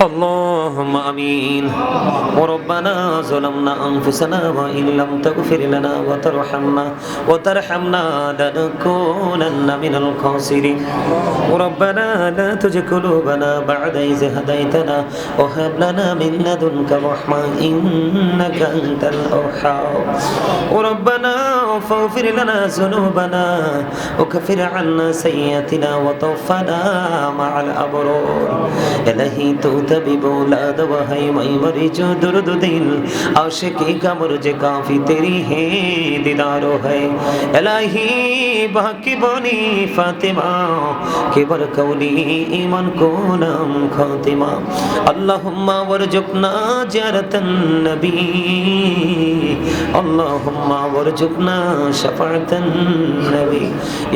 اللهم آمين. وربنا ظلمنا أنفسنا وإن لم تغفر لنا وترحمنا لنكونن من الخاسرين. ربنا لا تزغ قلوبنا بعد إذ هديتنا وهب لنا من لدنك رحمة إنك أنت الوهاب. ربنا فاغفر لنا ذنوبنا وكفر عنا سيئاتنا وتوفنا مع الأبرار. إلهي तभी बोला दवा है मैं मरी जो दर्द दिल आशिकी का मुझे काफी तेरी है दीदारो है इलाही बाकी बनी फातिमा के बरकौली ईमान को नाम खातिमा अल्लाहुम्मा वरजुकना ज़ियारतन नबी अल्लाहुम्मा वरजुकना शफाअतन नबी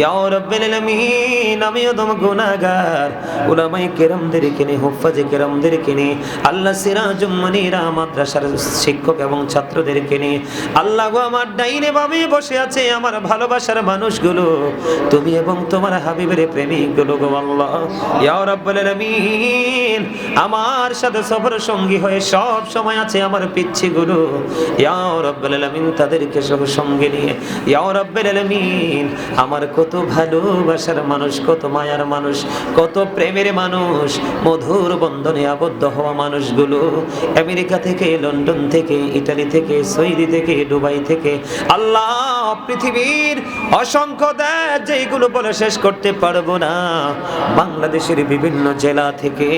या रब्बिल आलमीन আমি অদম গুনাহগার উলামায়ে কেরামদেরকে নিয়ে হুফাজে কেরামদেরকে নিয়ে আল্লাহ সিরাজুম মুনীরা মাদ্রাসার শিক্ষক এবং ছাত্রদেরকে নিয়ে আল্লাহ গো আমার ডাইনে বামে বসে আছে আমার ভালোবাসার মানুষগুলো তুমি এবং তোমার হাবিবের প্রেমিকগুলো গো আল্লাহ ইয়া রাব্বুল আলামিন আমার সাথে সফর সঙ্গী হয়ে সব সময় আছে আমার পিচ্ছিগুলো ইয়া রাব্বুল আলামিন তাদেরকে সব সঙ্গে নিয়ে ইয়া রাব্বুল আলামিন আমার কত ভালোবাসার মানুষ কত মায়ার মানুষ কত প্রেমের মানুষ মধুর বন্ধনে আবদ্ধ হওয়া মানুষগুলো আমেরিকা থেকে লন্ডন থেকে ইতালি থেকে সৌদি থেকে দুবাই থেকে আল্লাহ পৃথিবীর অসংখ্য দেশ যেগুলো বলে শেষ করতে পারবো না বাংলাদেশের বিভিন্ন জেলা থেকে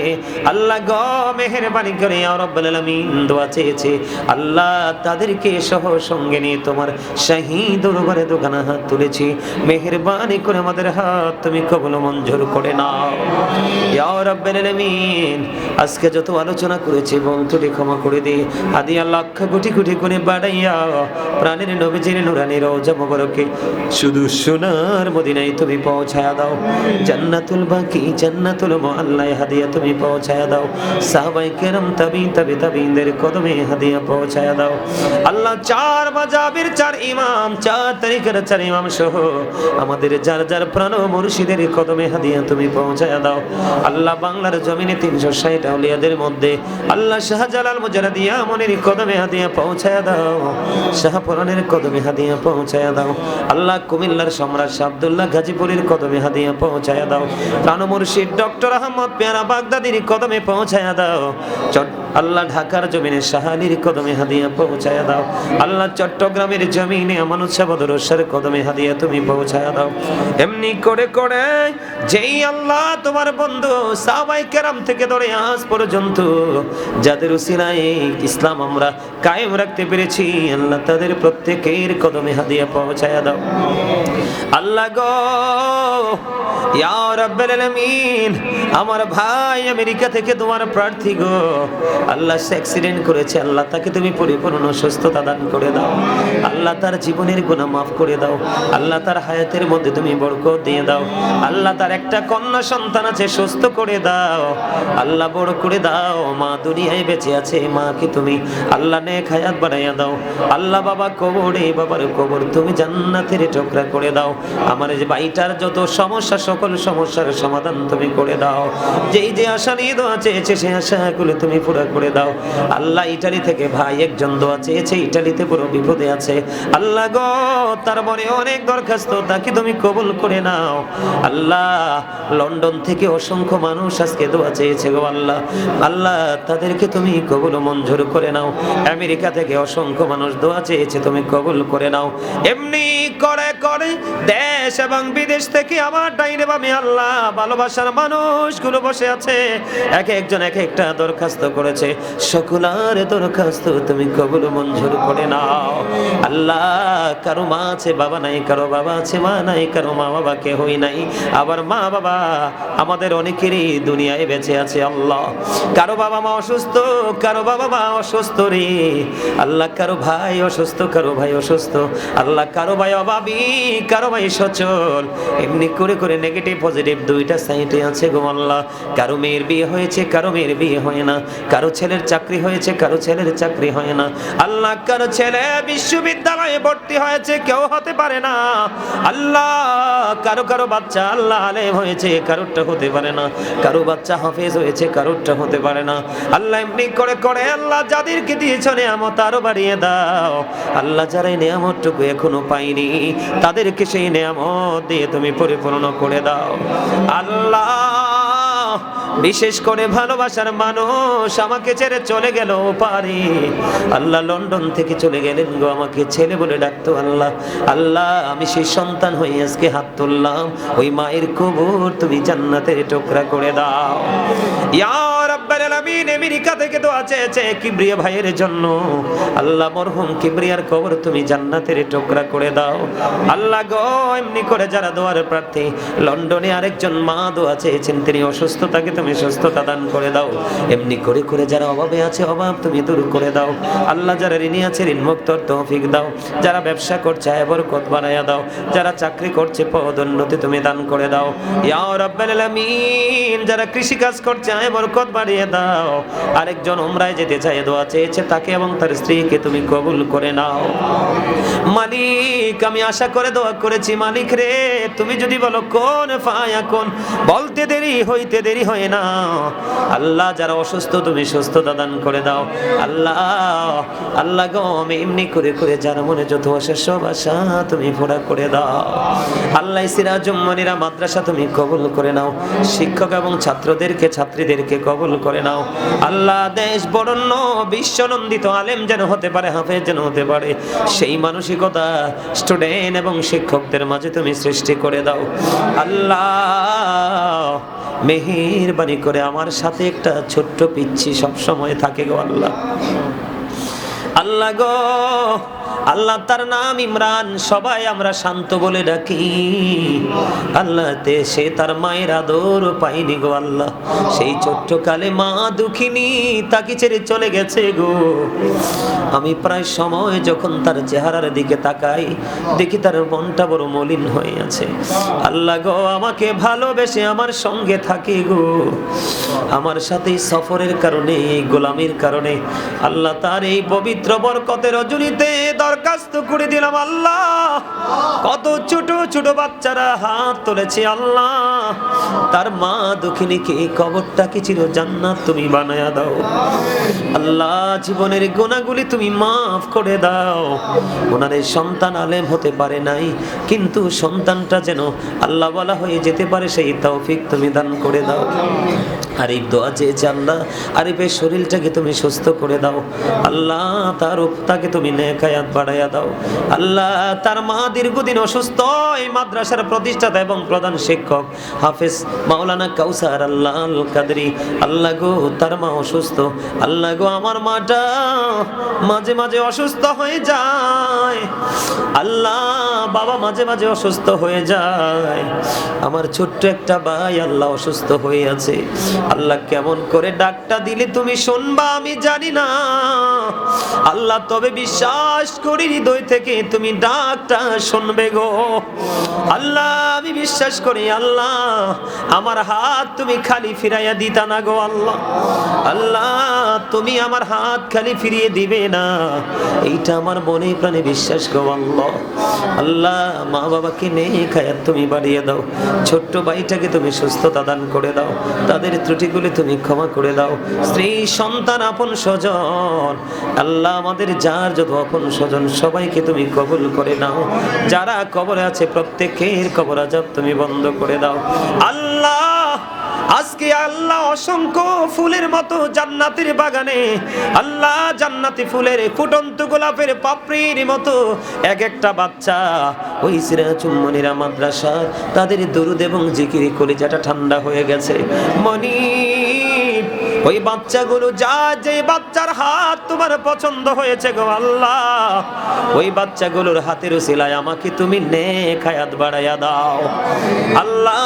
আল্লাহ গো মেহেরবানি করে ইয়া রাব্বুল আলামিন দোয়া চেয়েছে আল্লাহ তাদেরকে সহ সঙ্গে নিয়ে তোমার শাহী দরবারে দোকানে হাত তুলেছি মেহেরবানি করে আমাদের হাত তুমি কবুল মঞ্জুর করে নাও ইয়া রাব্বুল আলামিন আজকে যত আলোচনা করেছি বন্ধুটি ক্ষমা করে দে আদিয়া লাখ কোটি কোটি করে বাড়াইয়া প্রাণের নবীজির নুরানি রওজা মোবারকে শুধু সোনার মদিনায় তুমি পৌঁছায়া দাও জান্নাতুল বাকি জান্নাতুল মুআল্লায় হাদিয়া তুমি পৌঁছায়া দাও সাহাবায়ে কেরাম তাবিঈনদের কদমে হাদিয়া পৌঁছায়া দাও আল্লাহ চার মাযহাবের চার ইমাম চার তরিকার চার ইমাম সহ আমাদের যার যার প্রাণ মুর্শিদের কদমে হাদিয়া তুমি পৌঁছায়া দাও আল্লাহ বাংলার জমিনে 360 আউলিয়াদের মধ্যে আল্লাহ শাহজালাল মুজারদিয়া মনির কদমে হাদিয়া পৌঁছায়া দাও শাহপুরানের কদমে হাদিয়া পৌঁছায়া দাও আল্লাহ কুমিল্লার সম্রাট শাহ আব্দুল্লাহ গাজীপুরের কদমে হাদিয়া পৌঁছায়া দাও প্রাণ মুর্শিদ ডক্টর আহমদ পেয়ারা বাগদাদির কদমে পৌঁছায়া দাও আল্লাহ ঢাকার জমিনে শাহালির কদমে হাদিয়া পৌঁছায়া দাও আল্লাহ চট্টগ্রামের জমিনে আমানত শাহ বদরুশের কদমে হাদিয়া তুমি পৌঁছায়া দাও এমনি করে করে যেই আল্লাহ তোমার বন্ধু সাহাবায়ে কেরাম থেকে ধরে আজ পর্যন্ত যাদের উসিলায় ইসলাম আমরা কায়েম রাখতে পেরেছি আল্লাহ তাদের প্রত্যেকের কদমে হাদিয়া পৌঁছায়া দাও আল্লাহ গো ইয়া রাব্বুল আলামিন আমার ভাই আমেরিকা থেকে তোমার প্রার্থী গো আল্লাহ সে অ্যাক্সিডেন্ট করেছে আল্লাহ তাকে তুমি পরিপূর্ণ সুস্থতা দান করে দাও আল্লাহ তার জীবনের গুনাহ মাফ করে দাও আল্লাহ তার হায়াতের মধ্যে তুমি বরকত দিয়ে দাও আল্লাহ তার একটা কন্যা সন্তান আছে সুস্থ করে দাও আল্লাহ বড় করে দাও মা দুনিয়ায় বেঁচে আছে মাকে তুমি আল্লাহ নেক হায়াত বানাইয়া দাও আল্লাহ বাবা কবরে বাবার কবর তুমি জান্নাতের টুকরা করে দাও আমার যে ভাইটার যত সমস্যা সকল সমস্যার সমাধান তুমি করে দাও যেই যে আশা নিয়ে দোয়া চেয়েছে সেই আশাগুলো তুমি পুরো করে দাও আল্লাহ ইটালি থেকে ভাই একজন দোয়া চেয়েছে ইটালিতে পুরো বিপদে আছে আল্লাহ গো তার মনে অনেক দরখাস্ত তাকে তুমি কবুল করে নাও আল্লাহ লন্ডন থেকে অসংখ্য মানুষ আজকে দোয়া চেয়েছে গো আল্লাহ আল্লাহ তাদেরকে তুমি কবুল মঞ্জুর করে নাও আমেরিকা থেকে অসংখ্য মানুষ দোয়া চেয়েছে তুমি কবুল করে নাও এমনি করে করে দেশ এবং বিদেশ থেকে আমার ডাইনে বামে আল্লাহ ভালোবাসার মানুষগুলো বসে আছে এক একজন এক একটা দরখাস্ত করেছে সকলের দরখাস্ত তুমি কবুল মঞ্জুর করে নাও আল্লাহ কারো মা আছে বাবা নাই কারো বাবা আছে মা নাই কারো মা বাবা কেউই নাই আবার মা বাবা আমাদের অনেকেরই দুনিয়ায় বেঁচে আছে আল্লাহ কারো বাবা মা অসুস্থ কারো বাবা মা অসুস্থ রে আল্লাহ কারো ভাই অসুস্থ কারো ভাই অসুস্থ আল্লাহ কারো ভাই অভাবী কারো ভাই সচল এমনি করে করে নেগেটিভ পজিটিভ দুইটা সাইডে আছে গো আল্লাহ কারো মেয়ের বিয়ে হয়েছে হয়েছে, কারো মেয়ের বিয়ে হয় না, কারো ছেলের চাকরি হয়েছে, কারো ছেলের চাকরি হয় না। আল্লাহ কারো ছেলে বিশ্ববিদ্যালয়ে ভর্তি হয়েছে, কেউ হতে পারে না। আল্লাহ কারো কারো বাচ্চা আল্লাহ আলেম হয়েছে, কারোরটা হতে পারে না। কারো বাচ্চা হাফেজ হয়েছে, কারোরটা হতে পারে না। আল্লাহ এমনি করে করে আল্লাহ যাদেরকে দিয়েছ নিয়ামত আরো বাড়িয়ে দাও। আল্লাহ যারা এই নিয়ামতটুকু এখনো পাইনি তাদেরকে সেই নিয়ামত দিয়ে তুমি পরিপূর্ণ করে দাও। আল্লাহ বিশেষ করে ভালোবাসার মানুষ আমাকে ছেড়ে চলে গেল পারে, আল্লাহ লন্ডন থেকে চলে গেলেন গো, আমাকে ছেলে বলে ডাকতো। আল্লাহ আল্লাহ আমি সেই সন্তান হয়ে আজকে হাত তুললাম, ওই মায়ের কবর তুমি জান্নাতের টুকরা করে দাও। ইয়া রাব্বাল আলামিন, আমেরিকা থেকে দোয়া চেয়েছে কিবরিয়া ভাইয়ের জন্য। আল্লাহ মরহুম কিবরিয়ার কবর তুমি জান্নাতের টুকরা করে দাও। আল্লাহ গো এমনি করে যারা দোয়ার প্রার্থী, লন্ডনে আরেকজন মা দোয়া চেয়েছেন, তিনি অসুস্থ, তাকে তুমি সুস্থতা দান করে দাও। এমনি করে করে যারা অভাবে আছে অভাব তুমি দূর করে দাও। আল্লাহ যারা ঋণী আছে ঋণ মুক্তর তৌফিক দাও। যারা ব্যবসা করছে বরকত বানায়া দাও। যারা চাকরি করছে পদোন্নতি তুমি দান করে দাও। ইয়া রাব্বাল আলামিন, যারা কৃষি কাজ করছে বরকত বাড়িয়ে দাও। আরেকজন উমরায় যেতে চায় দোয়া চেয়েছে, তাকে এবং তার স্ত্রীকে তুমি কবুল করে নাও। মালিক আমি আশা করে দোয়া করেছি, মালিক রে তুমি যদি বলো কোন ফায়াকুন, বলতে দেরি হইতে দেরি হয় না। আল্লাহ যারা অসুস্থ তুমি সুস্থতা দান করে দাও। আল্লাহ আল্লাহ গো আমি এমনি করে করে যারা মনে যত আসে সব আশা তুমি পুরা করে দাও। আল্লাহ সিরাজুম মনিরা মাদ্রাসা তুমি কবুল করে নাও। শিক্ষক এবং ছাত্রদেরকে ছাত্রীদেরকে কবুল করে নাও। আল্লাহ দেশ বরণ্য বিশ্বনন্দিত আলেম যেন হতে পারে, হাফেজ যেন হতে পারে, সেই মানসিকতা স্টুডেন্ট এবং শিক্ষকদের মাঝে তুমি সৃষ্টি করে দাও। আল্লাহ মেহেরবানি করে আমার সাথে একটা ছোট্ট পিচ্ছি সব সময় থাকে গো আল্লাহ। আল্লাহ গো আল্লাহ তার নাম ইমরান, সবাই আমরা শান্ত বলে ডাকি। আল্লাহ সে তার মায়ের আদর পাইনি গো আল্লাহ। সেই ছোট্ট কালে মা দুঃখিনী, তাকে ছেড়ে চলে গেছে গো। আমি প্রায় সময় যখন তার চেহারার দিকে তাকাই দেখি তার মনটা বড় মলিন হয়ে আছে। আল্লাহ গো আমাকে ভালোবেসে আমার সঙ্গে থাকে গো, আমার সাথে সফরের কারণে, এই গোলামির কারণে আল্লাহ তার এই পবিত্র বরকতের রজনীতে দরখাস্ত করে দিলাম। আল্লাহ কত ছোট ছোট বাচ্চারা হাত তুলেছে, আল্লাহ তার মা দুঃখিনীকে কবরটাকে চির জান্নাত তুমি বানায়া দাও। আল্লাহ জীবনের গুনাহগুলি তুমি মাফ করে দাও। ওনার সন্তান আলেম হতে পারে নাই, কিন্তু সন্তানটা যেন আল্লাহ বলা হয়ে যেতে পারে সেই তৌফিক তুমি দান করে দাও। আরিফ দোয়া চেয়েছে আল্লাহ, আরিফের শরীরটাকে তুমি সুস্থ করে দাও। আল্লাহ তার তাকে তুমি নেক হায়াত বাড়াইয়া দাও। আল্লাহ তার মা দীর্ঘদিন অসুস্থ, এই মাদ্রাসার প্রতিষ্ঠাতা এবং প্রধান শিক্ষক হাফেজ মাওলানা কাউসার আল্লাহ আল কাদরি, আল্লাহ গো তার মা অসুস্থ। আল্লাহ গো আমার মাটা মাঝে মাঝে অসুস্থ হয়ে যায়। আল্লাহ বাবা মাঝে মাঝে অসুস্থ হয়ে যায়। আমার ছোট্ট একটা ভাই আল্লাহ অসুস্থ হয়ে আছে। আল্লাহ কেমন করে ডাকটা দিলে তুমি শুনবা আমি জানি না আল্লাহ, তবে বিশ্বাস করি হৃদয় থেকে তুমি ডাকটা শুনবে গো আল্লাহ। আমি বিশ্বাস করি আল্লাহ আমার হাত তুমি খালি ফিরাইয়া দিতা না গো আল্লাহ। আল্লাহ তুমি আমার হাত খালি ফিরিয়ে দিবে না, এইটা আমার মনে প্রাণে বিশ্বাস গো আল্লাহ। আল্লাহ মা বাবাকে নেক হায়াত তুমি বাড়িয়ে দাও। ছোট্ট ভাইটাকে তুমি সুস্থতা দান করে দাও, তাদের ত্রুটিগুলি তুমি ক্ষমা করে দাও। স্ত্রী সন্তান আপন স্বজন আল্লাহ আমাদের যার যত আপন স্বজন সবাইকে তুমি কবুল করে নাও। যারা কবরে আছে প্রত্যেকের কবর আযাব তুমি বন্ধ করে দাও আল্লাহ। আজকে আল্লাহ অসংখ্য ফুলের মতো জান্নাতের বাগানে আল্লাহ জান্নাতি ফুলের ফুটন্ত গোলাপের পাপড়ির মতো এক একটা বাচ্চা ওই সিরাজুম মনিরা মাদ্রাসা তাদের দুরুদ এবং জিকিরে কলিজাটা ঠান্ডা হয়ে গেছে। মনি ওই বাচ্চাগুলো যে বাচ্চার হাত তোমার পছন্দ হয়েছে গো আল্লাহ, ওই বাচ্চাগুলোর হাতের উসিলায় আমাকে তুমি নেক হায়াত বাড়াইয়া দাও আল্লাহ।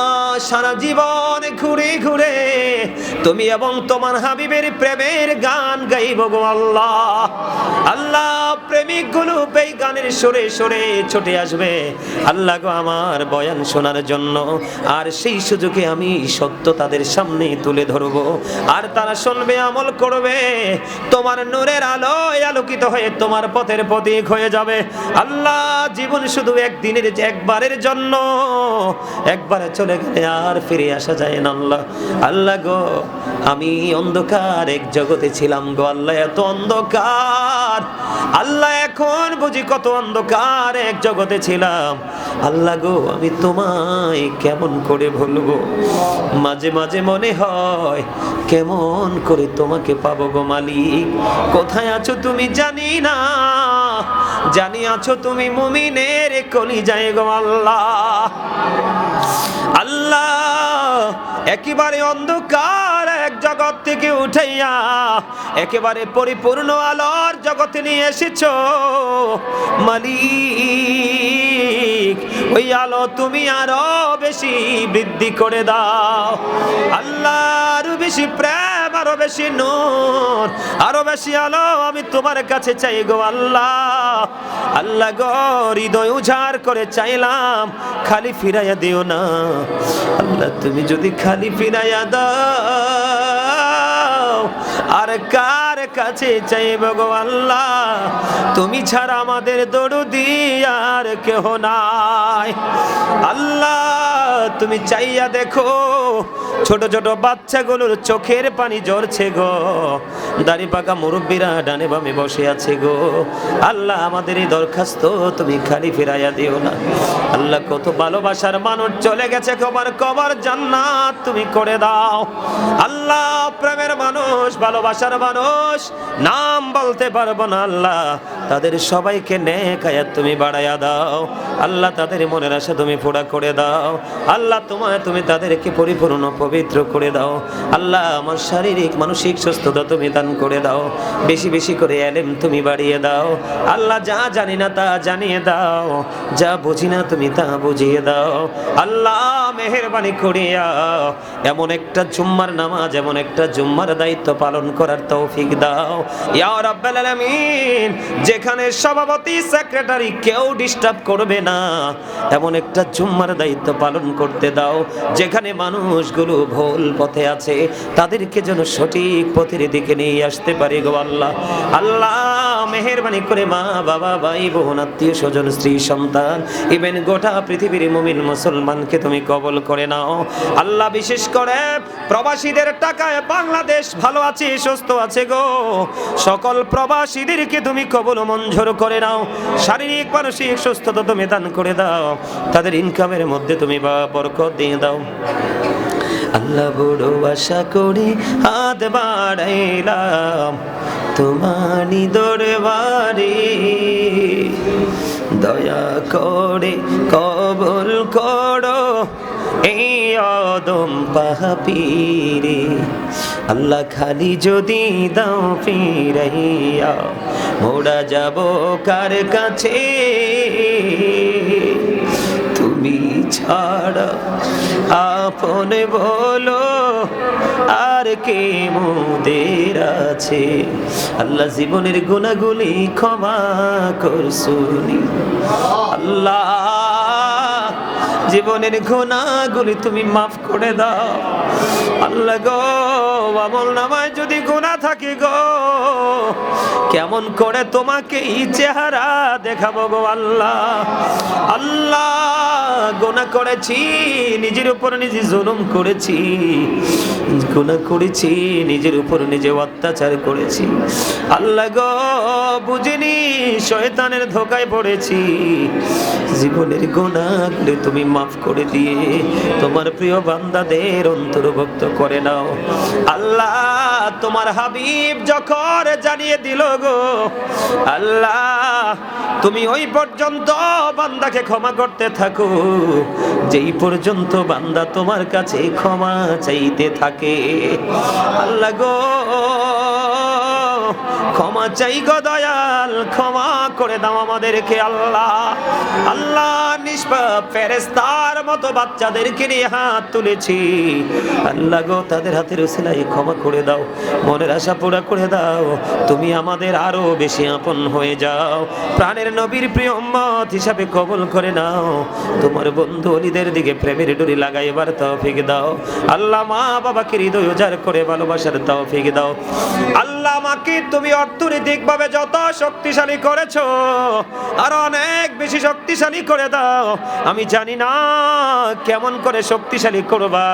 সারা জীবন ঘুরে ঘুরে তুমি এবং তোমার হাবিবের প্রেমের গান গাইব গো আল্লাহ। আল্লাহ প্রেমিকগুলো এই গানের সুরে সুরে ছুটে আসবে আল্লাহ গো আমার বয়ান শোনার জন্য। আর সেই সুযোগে আমি সত্য তাদের সামনে তুলে ধরব, আর তারা শুনবে, আমল করবে, তোমার নূরের আলোয় আলোকিত হয়ে তোমার পথের প্রতীক হয়ে যাবে। আল্লাহ জীবন শুধু একদিনের, একবারের জন্য, একবারে চলে গেলে আর ফিরে আসা যায় না আল্লাহ। আল্লাহ গো আমি অন্ধকার এক জগতে ছিলাম গো আল্লাহ, এত অন্ধকার আল্লাহ, এখন বুঝি কত অন্ধকার এক জগতে ছিলাম আল্লাহ গো। আমি তোমায় কেমন করে ভুলবো, মাঝে মাঝে মনে হয় কেমন করে তোমাকে পাবো গো মালিক। কোথায় আছো তুমি জানি না, জানি আছো তুমি মুমিনের কলিজায় গো আল্লাহ। আল্লাহ একেবারে অন্ধকার এক জগৎ থেকে উঠাইয়া একেবারে পরিপূর্ণ আলোর জগতে নিয়ে এসেছো মালিক। ওই আলো তুমি আরো বেশি বৃদ্ধি করে দাও আল্লাহ, আরো বেশি প্রেম, আরো বেশি নূর, আরো বেশি আলো আমি তোমার কাছে চাই গো আল্লাহ। আল্লাহ গো হৃদয় উজাড় করে চাইলাম, খালি ফিরাইয়া দিও না আল্লাহ। তুমি যদি খালি ফিরাইয়া দাও আর কার কাছে চাইব গো আল্লাহ, তুমি ছাড়া আমাদের দরদি আর কেহ নাই আল্লাহ। তুমি চাইয়া দেখো ছোট ছোট বাচ্চাগুলোর চোখের পানি ঝরছে গো, দাড়ি পাকা মুরব্বীরা ডানে বামে বসে আছে গো আল্লাহ। আমাদের এই দরখাস্ত তুমি খালি ফিরাইয়া দিও না আল্লাহ। কত ভালোবাসার মানুষ চলে গেছে, কবর কবর জান্নাত তুমি করে দাও আল্লাহ। প্রেমের মানুষ, ভালোবাসার মানুষ, নাম বলতে পারবো না আল্লাহ, তাদের সবাইকে নেক হায়াত তুমি বাড়াইয়া দাও আল্লাহ। তাদের মনের আশা তুমি পুরা করে দাও আল্লাহ। তুমি তাদেরকে পরিপূর্ণ পবিত্র করে দাও আল্লাহ। আমার শারীরিক মানসিক সুস্থতা তুমি দান করে দাও, বেশি বেশি করে ইলম তুমি বাড়িয়ে দাও আল্লাহ। যা জানি না তা জানিয়ে দাও, যা বুঝি না তুমি তা বুঝিয়ে দাও আল্লাহ। মেহেরবানি করিয়া এমন একটা জুম্মার নামাজ, এমন একটা জুম্মার দায়িত্ব পালন করার তৌফিক দাও ইয়া রাব্বাল আলামিন। যেখানে সভাপতি সেক্রেটারি কেউ ডিস্টার্ব করবে না, এমন একটা জুম্মার দায়িত্ব পালন করতে দাও যেখানে মানুষগুলো ভুল পথে আছে, তাদেরকে যেন সঠিক পথের দিকে নিয়ে আসতে পারে গো আল্লাহ। আল্লাহ মেহেরবানি করে মা বাবা, ভাই বোন, আত্মীয় স্বজন, স্ত্রী সন্তান, ইভেন গোটা পৃথিবীর মুমিন মুসলমানকে তুমি কবুল করে নাও আল্লাহ। বিশেষ করে প্রবাসীদের টাকায় বাংলাদেশ ভালো আছে, সুস্থ আছে গো। সকল প্রবাসীদেরকে তুমি কবুল মঞ্জুর করে নাও, শারীরিক মানসিক সুস্থতা তুমি দান করে দাও, তাদের ইনকামের মধ্যে তুমি বরকত দিয়ে দাও আল্লাহ। বড় আশা করি হাত বাড়াইলাম তোমারি দরবারে, দয়া করে কবুল করো এই অদম পাপীরে আল্লাহ। খালি যদি দাও ফিরাইয়া মোরা যাব কার কাছে, তুমি ছাড়া আপন বলো আর কে মোদের আছে আল্লাহ। জীবনের গুনাহগুলি ক্ষমা করছুনি আল্লাহ, জীবনের গুনাহগুলি তুমি মাফ করে দাও আল্লাহ গো। আমল নামায় যদি গুনাহ থাকে গো, কেমন করে তোমাকে এই চেহারা দেখাবো গো আল্লাহ। আল্লাহ গুনাহ করেছি, নিজের উপর নিজে জুলুম করেছি, গুনাহ করেছি, নিজের উপর নিজে অত্যাচার করেছি আল্লাহ গো। বুঝিনি, শয়তানের ধোকায় পড়েছি। জীবনের গুনাহগুলো তুমি মাফ করে দিয়ে তোমার প্রিয় বান্দাদের অন্তর্ভুক্ত করে নাও আল্লাহ। তোমার হাবিব যখন জানিয়ে দিল গো আল্লাহ, তুমি ওই পর্যন্ত বান্দাকে ক্ষমা করতে থাকো যেই পর্যন্ত বান্দা তোমার কাছে ক্ষমা চাইতে থাকে আল্লাহ গো। ক্ষমা চাই গো দয়াল, ক্ষমা করে দাও আমাদেরকে আল্লাহ। আল্লাহ নিষ্পাপ ফেরেশতার মতো বাচ্চাদেরকে নিয়ে হাত তুলেছি আল্লাহ গো, তাদের হাতের উসিলায় ক্ষমা করে দাও, মনের আশা পুরা করে দাও, তুমি আমাদের আরো বেশি আপন হয়ে যাও, প্রাণের নবীর প্রিয় উম্মত হিসাবে কবুল করে নাও, তোমার বন্ধু ওলিদের দিকে প্রেমের ডুরি লাগাইবার তৌফিক দাও আল্লাহ। মা বাবাকে হৃদয় উজাড় করে ভালোবাসার তৌফিক দাও আল্লাহ। আমাকে তুমি অর্থনৈতিকভাবে যত শক্তিশালী করেছো আর অনেক বেশি শক্তিশালী করে দাও। আমি জানি না কেমন করে শক্তিশালী করবা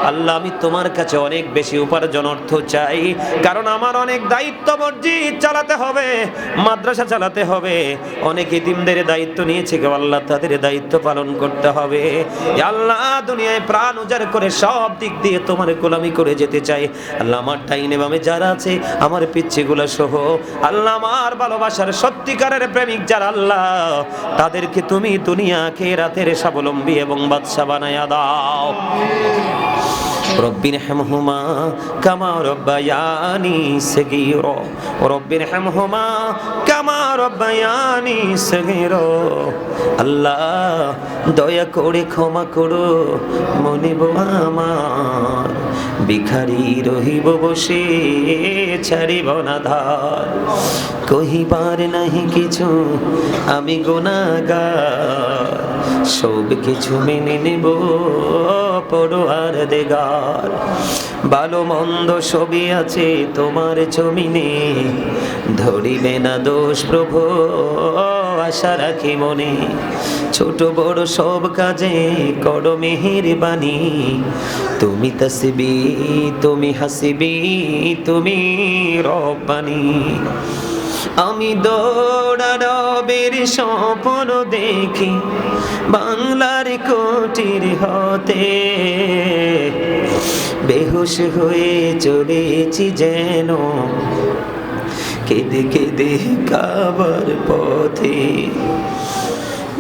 আল্লাহ, আমি তোমার কাছে অনেক বেশি উপার্জন অর্থ চাই, কারণ আমার অনেক দায়িত্ব, মসজিদ চালাতে হবে, মাদ্রাসা চালাতে হবে, অনেক এতিমদের দায়িত্ব নিয়েছে গো আল্লাহ, তাদের দায়িত্ব পালন করতে হবে আল্লাহ। দুনিয়ায় প্রাণ উজাড় করে সব দিক দিয়ে তোমার গোলামি করে যেতে চাই আল্লাহ। আমার ডাইনে বামে যারা আছে, আমার পিচ্ছিগুলো সহ আল্লাহ, আমার ভালোবাসার সত্যিকারের প্রেমিক যারা আল্লাহ, তাদেরকে তুমি দুনিয়াকে রাতের স্বাবলম্বী এবং বাদশা বানায়া দাও। রব্বিরহামহুমা কামা রব্বায়ানি সগীরা, রব্বিরহামহুমা কামা রব্বায়ানি সগীরা। আল্লাহ দয়া করে ক্ষমা করো মনিব আমার, ভিখারি রহিব বসে ছাড়িব না ধার, কহিবার নাহি কিছু আমি গুনাহগার, সব কিছু মেনে নেব পরোয়ার দেগার। ভালো মন্দ সবই আছে তোমার জমিনে, ধরিবে না দোষ প্রভু আশা রাখি মনে, ছোট বড় সব কাজে করো মেহেরবানি, তুমি তাসবি তুমি হাসিবি তুমি রব্বানি। আমি দৌড়া রবের স্বপ্ন দেখি বাংলার কোটির হতে, বেহুশ হয়ে চলেছি যেন কেঁদে কেঁদে কাবার পথে,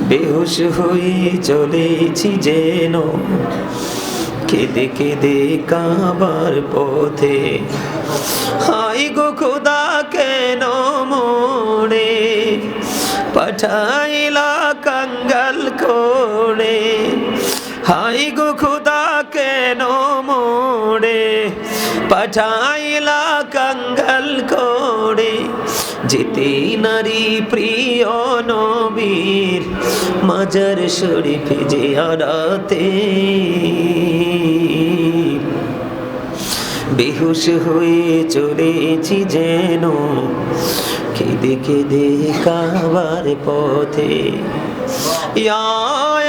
বেহুশ হয়ে চলেছি যেন কেঁদে কেঁদে কাবার পথে। হাই গো খোদা কেন মোড়ে পাঠাইলা কাঙ্গাল করে, হাই গো খোদা কেন মোড়ে পাঠাইলা কাঙ্গাল করে, যেতে নারী প্রিয় নবীর মাজার শরীফে যে আরাতে, বেহুশ হয়ে চলেছি যেন কেঁদে কেঁদে কাবার পথে। ইয়া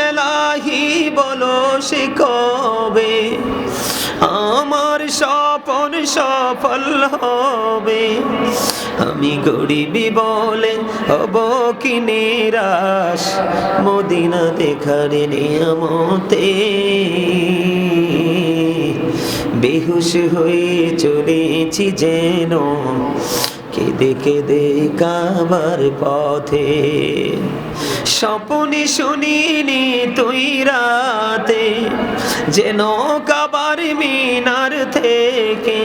ইলাহি বলো সে কবে আমার স্বপ্ন সফল হবে, আমি গরিবি বলে হব কি নিরাশ মদিনা দেখার নিয়ামতে, বেহুশ হয়ে চলেছি যেন কেঁদে কেঁদে কাবার পথে। স্বপ্নে শুনিনি তুই রাতে যেন কাবার মিনার থেকে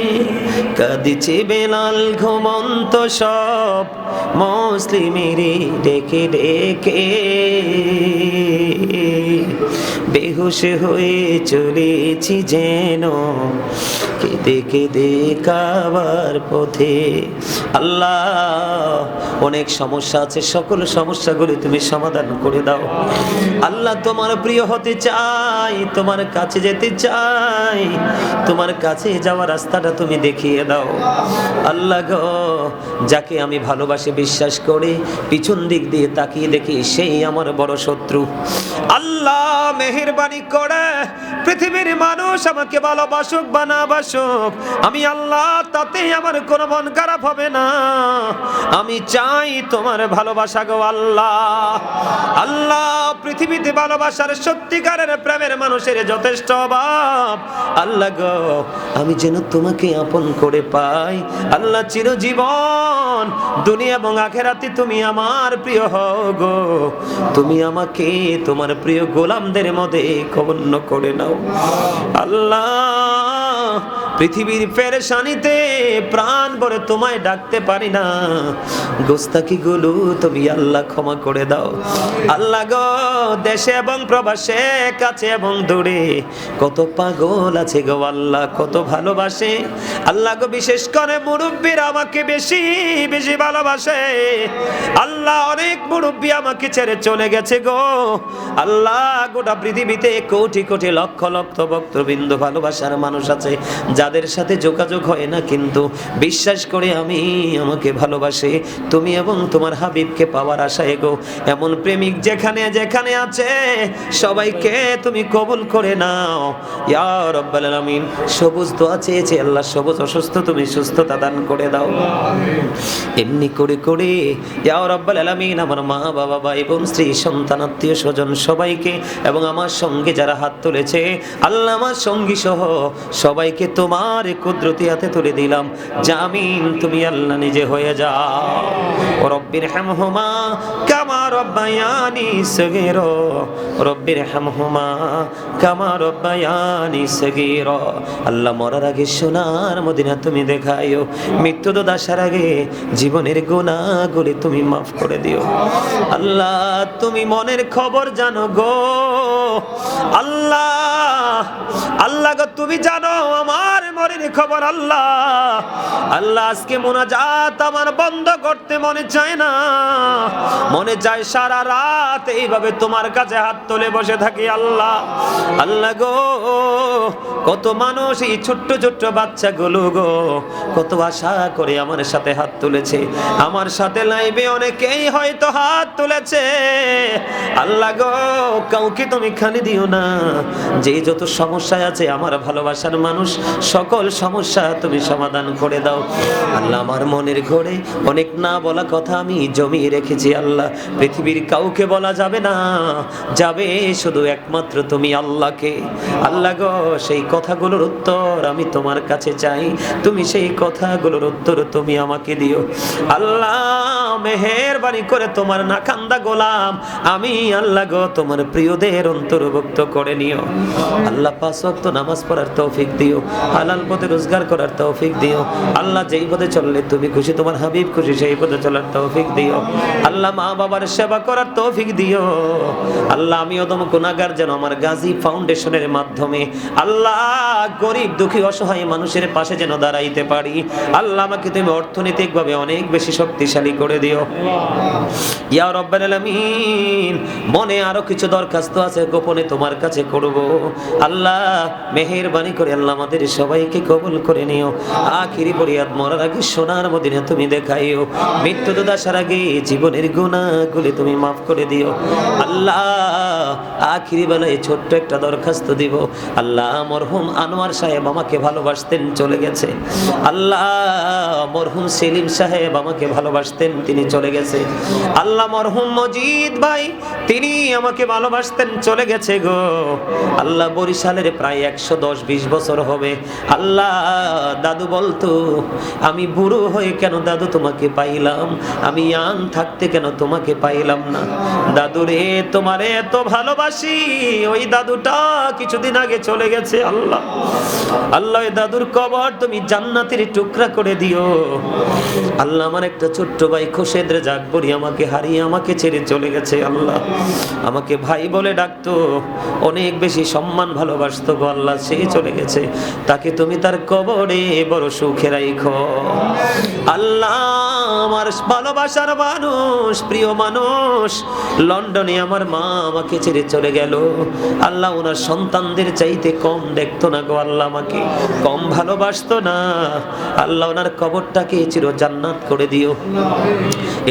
কাঁদছে বেলাল ঘুমন্ত সব মুসলিমেরই ডেকে ডেকে, বেহুশ হয়ে চলেছি যেন কেঁদে কেঁদে কাবার পথে। আল্লাহ অনেক সমস্যা আছে, সকল সমস্যাগুলি তুমি সমাধান করে দাও আল্লাহ। তোমার প্রিয় হতে চাই, তোমার কাছে যেতে চাই, তোমার কাছে যাওয়ার রাস্তাটা তুমি দেখিয়ে দাও আল্লাহ গো। যাকে আমি ভালোবাসি বিশ্বাস করে পিছন দিক দিয়ে তাকিয়ে দেখি সেই আমার বড় শত্রু আল্লাহ। মেহেরবানি করে পৃথিবীর মানুষ আমাকে ভালোবাসুক বা না বাসুক, আমি আল্লাহ তাতে আমার কোনো মন খারাপ হবে না। আমি চাই তোমার ভালোবাসা গো আল্লাহ। আল্লাহ পৃথিবীতে ভালোবাসার সত্যিকারের প্রেমের মানুষের যথেষ্ট অভাব আল্লাহ গো। আমি যেন তোমাকে আপন করে পাই আল্লাহ চিরজীবন, দুনিয়া এবং আখিরাতে তুমি আমার প্রিয় হও গো। তুমি আমাকে তোমার প্রিয় গোলামদের মধ্যে গণ্য করে নাও আল্লাহ। পৃথিবীর পেরেশানিতে প্রাণ ভরে তোমায় ডাকতে পারি না, গোস্তাকি গুলো তুমি আল্লাহ ক্ষমা করে দাও। আল্লাহ গো, দেশে এবং প্রবাসে, কাছে এবং দূরে কত পাগল আছে গো আল্লাহ, কত ভালোবাসে আল্লাহ গো। বিশেষ করে মুরব্বীরা আমাকে বেশি বেশি ভালোবাসে আল্লাহ। অনেক মুরব্বী আমাকে ছেড়ে চলে গেছে গো আল্লাহ। গোটা পৃথিবীতে কোটি কোটি লক্ষ লক্ষ ভক্তবৃন্দ ভালোবাসার মানুষ আছে যাদের সাথে যোগাযোগ হয় না, কিন্তু বিশ্বাস করে আমাকে ভালোবাসে তুমি এবং তোমার হাবিবকে পাওয়ার আশায় গো। এমন প্রেমিক যেখানে যেখানে আছে সবাইকে তুমি কবুল করে নাও ইয়া রাব্বাল আলামিন। সবুজ দোয়া চেয়েছে আল্লাহ, সবুজ অসুস্থ তুমি সুস্থতা দান করে দাও। এমনি করে করে ইয়া রাব্বাল আলামিন আমার মা বাবা ভাই বোন স্ত্রী সন্তান আত্মীয় স্বজন সবাইকে এবং আমার সঙ্গে যারা হাত তুলেছে আল্লাহ আমার সঙ্গী সহ সবাইকে তোমার কুদরতি হাতে তুলে দিলাম। জামিন তুমি আল্লাহ নিজে হয়ে যাও। রব্বির হামহুমা কামা রব্বায়ানি সগীরা, রব্বির হামহুমা কামা রব্বায়ানি সগীরা। আল্লাহ মরার আগে সোনার মদিনা তুমি দেখাইও, মৃত্যু আসার আগে জীবনের গুনাহগুলি তুমি মাফ করে দিও। আল্লাহ তুমি মনের খবর জানো গো আল্লাহ। আল্লাহ গো তুমি জানো আমার মনের খবর আল্লাহ। আল্লাহ আজকে মুনাজাত আমার বন্ধ করতে মনে চায় না, মনে চায় সারা রাত এইভাবে তোমার কাছে হাত তুলে বসে থাকি আল্লাহ। আল্লাহ গো কত মানুষ এই ছোট্ট ছোট্ট বাচ্চাগুলো গো কত আশা করে আমার সাথে হাত তুলেছে, আমার সাথে লাইভে অনেকেই হয়তো হাত তুলেছে আল্লাহ গো। কাউকে তুমি খালি দিও না, যে যত সমস্যায় আছে আমার ভালোবাসার মানুষ সকল সমস্যা তুমি সমাধান করে দাও আল্লাহ। আমার মনের ঘরে অনেক না বলা কথা আমি জমিয়ে রেখেছি আল্লাহ, পৃথিবীর কাউকে বলা যাবে না, যাবে শুধু একমাত্র তুমি আল্লাহকে। আল্লাহ গো সেই কথাগুলোর উত্তর আমি তোমার কাছে চাই, তুমি সেই কথাগুলোর উত্তর তুমি আমাকে দিও আল্লাহ। মেহেরবানি করে তোমার নাকান্দা গোলাম আমি আল্লাহ গো তোমার প্রিয়দের অন্তর্ভুক্ত করে নিও আল্লাহ। 5 ওয়াক্ত নামাজ পড়ার তৌফিক দিও, হালাল পথে রোজগার করার তৌফিক দিও আল্লাহ। যেই পথে চললে তুমি খুশি, তোমার হাবিব খুশি, সেই পথে চলার তৌফিক দিও আল্লাহ। মা বাবার সেবা করার তৌফিক দিও আল্লাহ। আমি অদম গুনাহগার যেন আমার গাজী ফাউন্ডেশনের মাধ্যমে আল্লাহ গরিব দুঃখী অসহায় মানুষের পাশে যেন দাঁড়াইতে পারি আল্লাহ। আমাকে তুমি অর্থনৈতিকভাবে অনেক বেশি শক্তিশালী করে দিও ইয়া রাব্বাল আলামিন। মনে আরো কিছু দরখাস্ত আছে গোপনে তোমার কাছে করব আল্লাহ। মেহেরবানি করে আল্লাহ আমাদের সবাইকে কবুল করে নিও। আখিরি ফরিয়াদ মরার আগে সোনার মদিনা তুমি দেখাইও, মৃত্যু আসার আগে জীবনের গুনাহগুলি তুমি মাফ করে দিও আল্লাহ। আখিরি বেলায় ছোট্ট একটা দরখাস্ত দিব আল্লাহ। মরহুম আনোয়ার সাহেব আমাকে ভালোবাসতেন, চলে গেছে আল্লাহ। মরহুম সেলিম সাহেব আমাকে ভালোবাসতেন, তিনি চলে গেছে আল্লাহ। মরহুম মজিদ ভাই তিনি আমাকে ভালোবাসতেন, চলে গেছে গো আল্লাহ। বরিশালের প্রায় 110-20 বছর হবে আল্লাহ। দাদু বলতো আমি বুড়ো হয়ে কেন দাদু তোমাকে পাইলাম, আমি ইয়াং থাকতে কেন তোমাকে পাইলাম না। দাদু রে তোমারে এত ভালোবাসি, ওই দাদুটা কিছুদিন আগে চলে গেছে আল্লাহ। আল্লাহ ওই দাদুর কবর তুমি জান্নাতের টুকরা করে দিও আল্লাহ। আমার একটা ছোট্ট ভাই খোরশেদ রেজা আকবরী আমাকে হারিয়ে আমাকে ছেড়ে চলে গেছে আল্লাহ। আমাকে ভাই বলে ডাকতো, অনেক বেশি সম্মান ভালোবাসতো গো আল্লাহ, সে চলে গেছে। তাকে তুমি তার কবরে বড় সুখে রাখো আল্লাহ। আমার ভালোবাসার মানুষ, প্রিয় মানুষ লন্ডনে আমার মা আমাকে ছেড়ে চলে গেল আল্লাহ। ওনার সন্তানদের চাইতে কম দেখতো না গো আল্লাহ, আমাকে কম ভালোবাসতো না আল্লাহ। ওনার কবরটাকে চির জান্নাত করে দিও।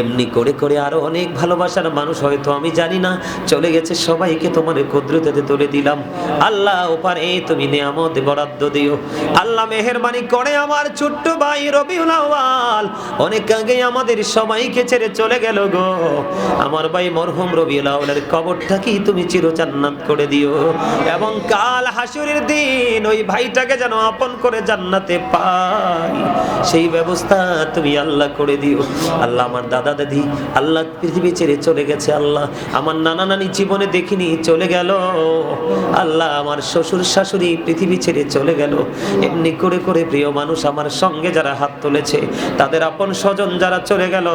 এমনি করে করে আরো অনেক ভালোবাসার মানুষ হয়তো আমি জানি না চলে গেছে, সবাইকে তোমার কুদরতে তুলে দিলাম আল্লাহ। ওপারে তুমি নিয়ামত বরাদ্দ দিও আল্লাহ। মেহেরবানি করে আমার ছোট্ট ভাই রবিউল আউয়াল অনেক আগে আমাদের সবাইকে ছেড়ে চলে গেল গো, আমার ভাই মরহুম রবিউল আউয়ালের কবরটা কি তুমি চির জান্নাত করে দিও, এবং কাল হাসরের দিন ওই ভাইটাকে যেন আপন করে জান্নাতে পাই, সেই ব্যবস্থা তুমি আল্লাহ করে দিও। আল্লাহ আমার দাদা দাদি আল্লাহ পৃথিবী ছেড়ে চলে গেছে, আল্লাহ আমার নানা নানি জীবনে দেখিনি চলে গেল, আল্লাহ আমার শ্বশুর শাশুড়ি পৃথিবী ছেড়ে চলে গেল, এমনি করে করে প্রিয় মানুষ আমার সঙ্গে যারা হাত তুলেছে তাদের আপন স্বজন যারা চলে গেল,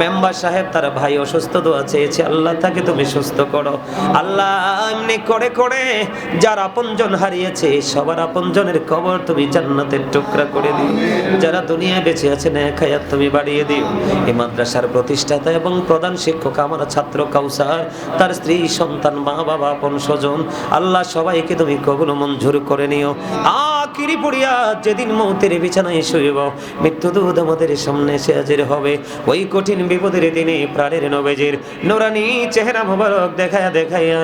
মেম্বার সাহেব তার ভাই অসুস্থ, দোয়া চেয়েছে আল্লাহ তাকে তুমি সুস্থ করো, আল্লাহ এমনি করে করে যারা আপনজন হারিয়েছে সবার আপনজনের কবর তুমি জান্নাতের টুকরা করে দিও, যারা দুনিয়ায় বেঁচে আছে নেক হায়াত তুমি বাড়িয়ে দিও। এই মাদ্রাসার প্রতিষ্ঠাতা এবং প্রধান শিক্ষক আমার ছাত্র কাউসার, তার স্ত্রী সন্তান মা বাবা আপন স্বজন আল্লাহ সবাইকে তুমি কবুল মঞ্জুর করে নিও। আখিরি পড়িয়া যেদিন মৌতের বিছানায় শুইব, মৃত্যুদূত আমাদের সামনে এসে হাজির হবে, ওই কঠিন বিপদের দিনে প্রাণের নবীজির নুরানি চেহারা মোবারক দেখায়া দেখাইয়া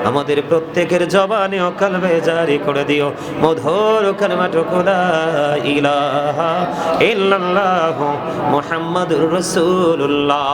আমাদের প্রত্যেকের জবানে ও কলবে জারি করে দিও মধুর কালিমাটুকু লা ইলাহা ইল্লাল্লাহু মুহাম্মাদুর রাসূলুল্লাহ।